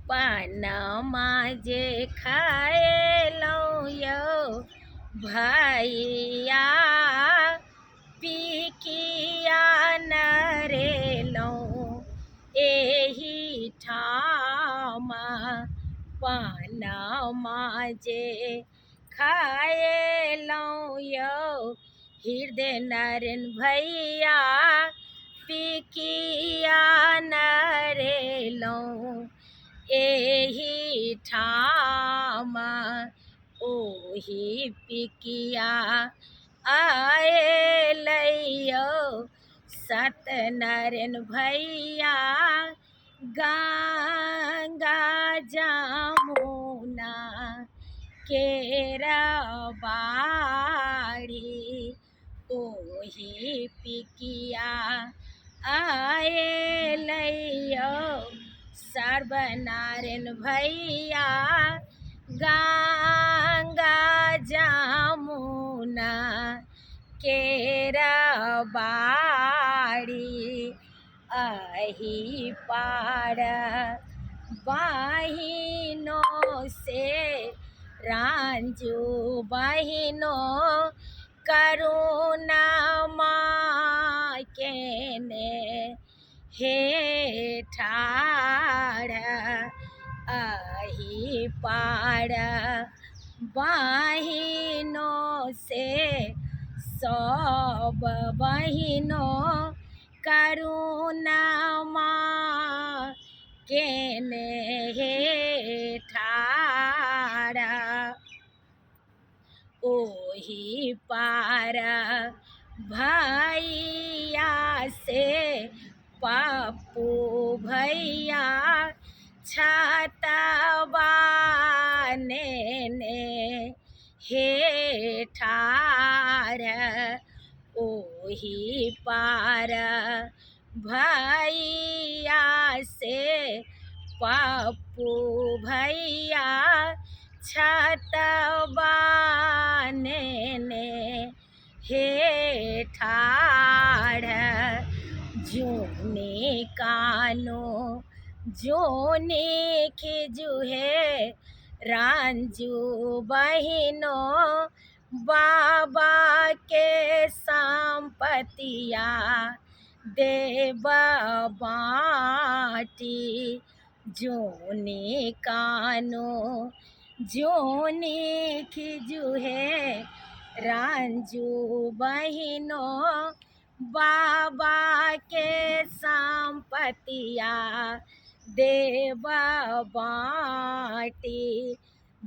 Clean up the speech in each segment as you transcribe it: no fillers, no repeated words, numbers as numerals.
पानमा जे खाए लौ यौ भैया पिकिया नरेलौ एही ठामा पानमा जे खाए लौ यौ हृदय नारायण भैया पिकिया नरेलौ एही ठामा ओही पिकिया आए लैयो सत्यनारायण भैया गंगा जमुना केरा बाड़ी ओही पिकिया आए लैयो सर्वनारायण भैया गंगा जमुना केरा बाड़ी अही पार बहिनों से रांझू बहिनों करुणा माँ के ने हे ठाड़ अही पार बहिनों से सब बहिनों करुणा माँ के ने हे ठाड़ ओही पार भैया से पप्पू भैया छतवा ने हे ठाड़ ओही पार भैया से पप्पू भैया छतवा ने हे ठाड़ जूने कानो जूने खिजुहे रांझू बहिनों बाबा के संपतिया देव बाटी जूने कानो जूने खिजुहे रांझू बहिनों बाबा के संपतिया देव बाटी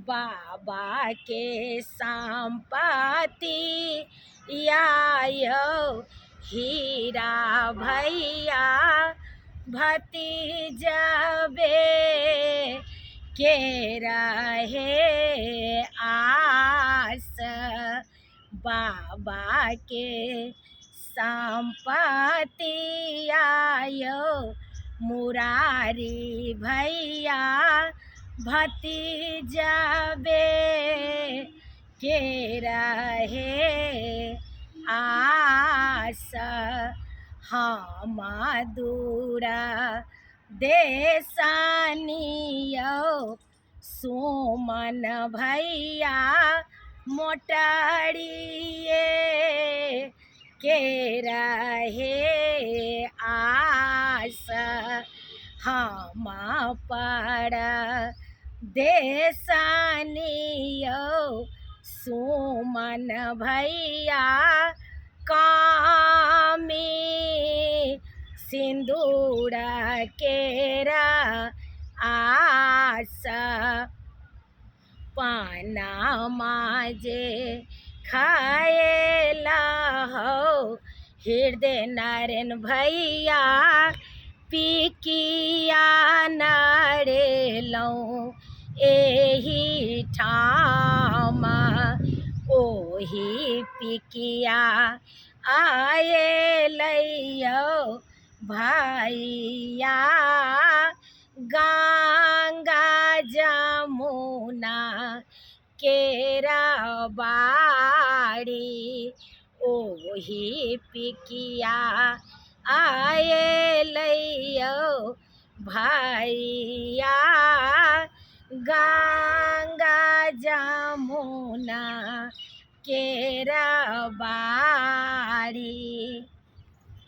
बाबा के संपत्ति आयो हीरा भैया भतीजबे के रहे आस बाबा के संपत्ति आयो मुरारी भैया भतीजबे के रहे आस हम दूरा देसानियो सुमन भैया मोटरिए के रहे आस हम पर देसानियो सुमन भैया कामी सिंदूर केरा आस पानमा जे खाए हो हृदय नारायण भैया पिकिया नरेलौ एही ठामा ओही पिकिया आए लैयो भैया गंगा जमुना केरा बाड़ी ओही पिकिया आए लैयो भैया गंगा जमुना केरा बाड़ी